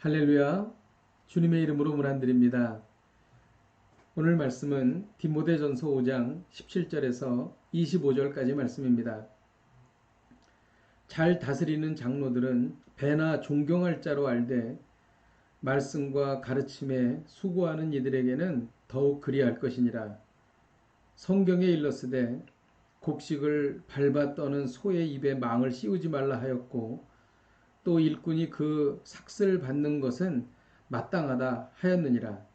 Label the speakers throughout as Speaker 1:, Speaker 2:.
Speaker 1: 할렐루야. 주님의 이름으로 문안드립니다. 오늘 말씀은 디모데전서 5장 17절에서 25절까지 말씀입니다. 잘 다스리는 장로들은 배나 존경할 자로 알되 말씀과 가르침에 수고하는 이들에게는 더욱 그리할 것이니라. 성경에 일렀으되 곡식을 밟아 떠는 소의 입에 망을 씌우지 말라 하였고 또 일꾼이 그 삭슬 받는 것은 마땅하다 하였느니라.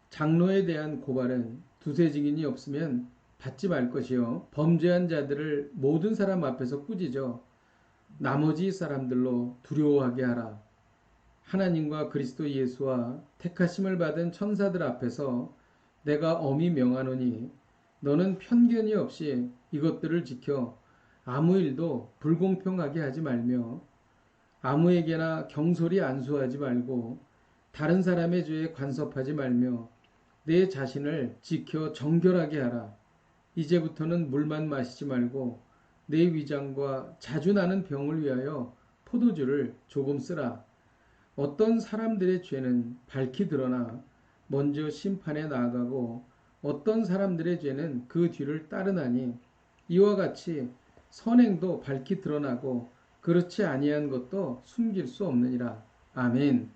Speaker 1: 장로에 대한 고발은 두세 증인이 없으면 받지 말 것이요 범죄한 자들을 모든 사람 앞에서 꾸짖어 나머지 사람들로 두려워하게 하라. 하나님과 그리스도 예수와 택하심을 받은 천사들 앞에서 내가 엄히 명하노니 너는 편견이 없이 이것들을 지켜 아무 일도 불공평하게 하지 말며 아무에게나 경솔히 안수하지 말고 다른 사람의 죄에 간섭하지 말며 내 자신을 지켜 정결하게 하라. 이제부터는 물만 마시지 말고 내 위장과 자주 나는 병을 위하여 포도주를 조금 쓰라. 어떤 사람들의 죄는 밝히 드러나 먼저 심판에 나아가고 어떤 사람들의 죄는 그 뒤를 따르나니 이와 같이 선행도 밝히 드러나고 그렇지 아니한 것도 숨길 수 없느니라. 아멘.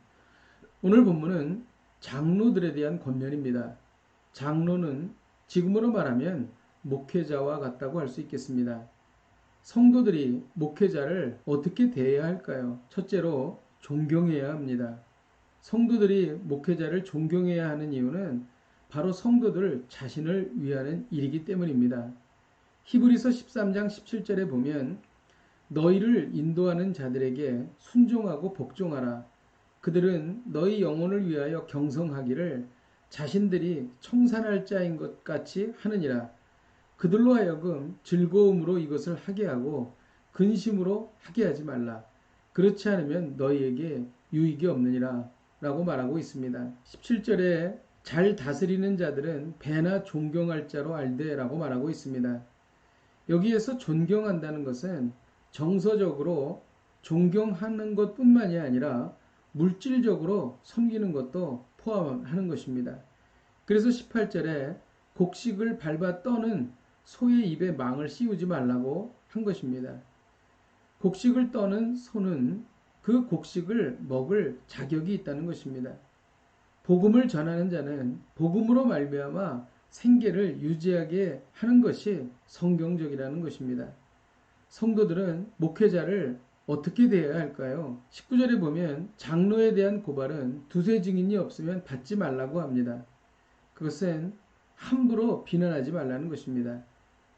Speaker 1: 오늘 본문은 장로들에 대한 권면입니다. 장로는 지금으로 말하면 목회자와 같다고 할 수 있겠습니다. 성도들이 목회자를 어떻게 대해야 할까요? 첫째로 존경해야 합니다. 성도들이 목회자를 존경해야 하는 이유는 바로 성도들 자신을 위하는 일이기 때문입니다. 히브리서 13장 17절에 보면 너희를 인도하는 자들에게 순종하고 복종하라. 그들은 너희 영혼을 위하여 경성하기를 자신들이 청산할 자인 것 같이 하느니라. 그들로 하여금 즐거움으로 이것을 하게 하고 근심으로 하게 하지 말라. 그렇지 않으면 너희에게 유익이 없느니라 라고 말하고 있습니다. 17절에 잘 다스리는 자들은 배나 존경할 자로 알되 라고 말하고 있습니다. 여기에서 존경한다는 것은 정서적으로 존경하는 것뿐만이 아니라 물질적으로 섬기는 것도 포함하는 것입니다. 그래서 18절에 곡식을 밟아 떠는 소의 입에 망을 씌우지 말라고 한 것입니다. 곡식을 떠는 소는 그 곡식을 먹을 자격이 있다는 것입니다. 복음을 전하는 자는 복음으로 말미암아 생계를 유지하게 하는 것이 성경적이라는 것입니다. 성도들은 목회자를 어떻게 대해야 할까요? 19절에 보면 장로에 대한 고발은 두세 증인이 없으면 받지 말라고 합니다. 그것은 함부로 비난하지 말라는 것입니다.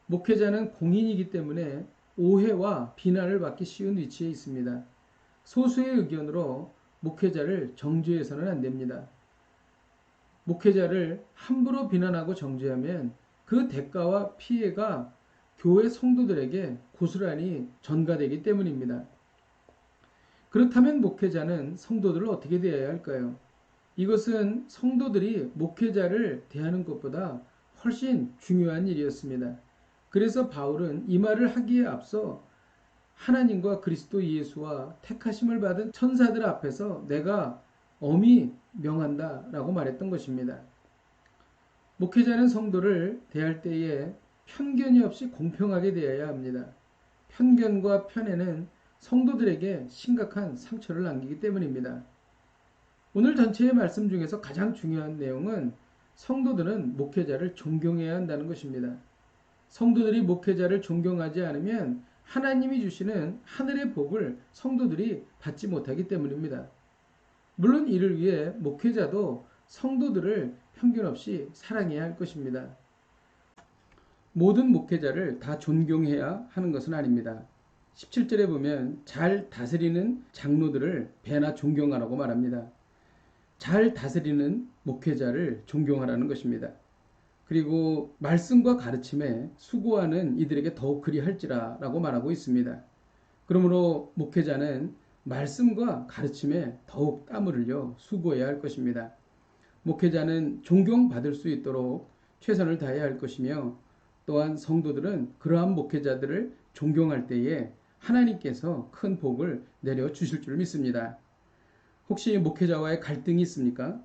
Speaker 1: 목회자는 공인이기 때문에 오해와 비난을 받기 쉬운 위치에 있습니다. 소수의 의견으로 목회자를 정죄해서는 안 됩니다. 목회자를 함부로 비난하고 정죄하면 그 대가와 피해가 교회 성도들에게 고스란히 전가되기 때문입니다. 그렇다면 목회자는 성도들을 어떻게 대해야 할까요? 이것은 성도들이 목회자를 대하는 것보다 훨씬 중요한 일이었습니다. 그래서 바울은 이 말을 하기에 앞서 하나님과 그리스도 예수와 택하심을 받은 천사들 앞에서 내가 엄히 명한다 라고 말했던 것입니다. 목회자는 성도를 대할 때에 편견이 없이 공평하게 대해야 합니다. 편견과 편애는 성도들에게 심각한 상처를 남기기 때문입니다. 오늘 전체의 말씀 중에서 가장 중요한 내용은 성도들은 목회자를 존경해야 한다는 것입니다. 성도들이 목회자를 존경하지 않으면 하나님이 주시는 하늘의 복을 성도들이 받지 못하기 때문입니다. 물론 이를 위해 목회자도 성도들을 편견 없이 사랑해야 할 것입니다. 모든 목회자를 다 존경해야 하는 것은 아닙니다. 17절에 보면 잘 다스리는 장로들을 배나 존경하라고 말합니다. 잘 다스리는 목회자를 존경하라는 것입니다. 그리고 말씀과 가르침에 수고하는 이들에게 더욱 그리할지라 라고 말하고 있습니다. 그러므로 목회자는 말씀과 가르침에 더욱 땀을 흘려 수고해야 할 것입니다. 목회자는 존경받을 수 있도록 최선을 다해야 할 것이며 또한 성도들은 그러한 목회자들을 존경할 때에 하나님께서 큰 복을 내려주실 줄 믿습니다. 혹시 목회자와의 갈등이 있습니까?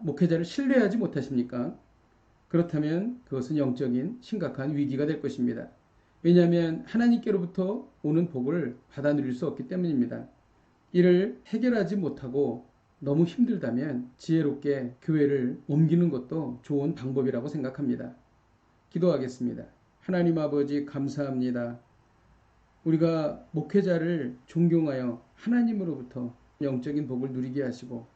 Speaker 1: 목회자를 신뢰하지 못하십니까? 그렇다면 그것은 영적인 심각한 위기가 될 것입니다. 왜냐하면 하나님께로부터 오는 복을 받아 누릴 수 없기 때문입니다. 이를 해결하지 못하고 너무 힘들다면 지혜롭게 교회를 옮기는 것도 좋은 방법이라고 생각합니다. 기도하겠습니다. 하나님 아버지 감사합니다. 우리가 목회자를 존경하여 하나님으로부터 영적인 복을 누리게 하시고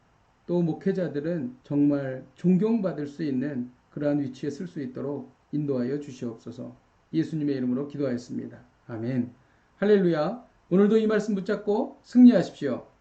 Speaker 1: 또 목회자들은 정말 존경받을 수 있는 그러한 위치에 쓸 수 있도록 인도하여 주시옵소서. 예수님의 이름으로 기도하였습니다. 아멘. 할렐루야. 오늘도 이 말씀 붙잡고 승리하십시오.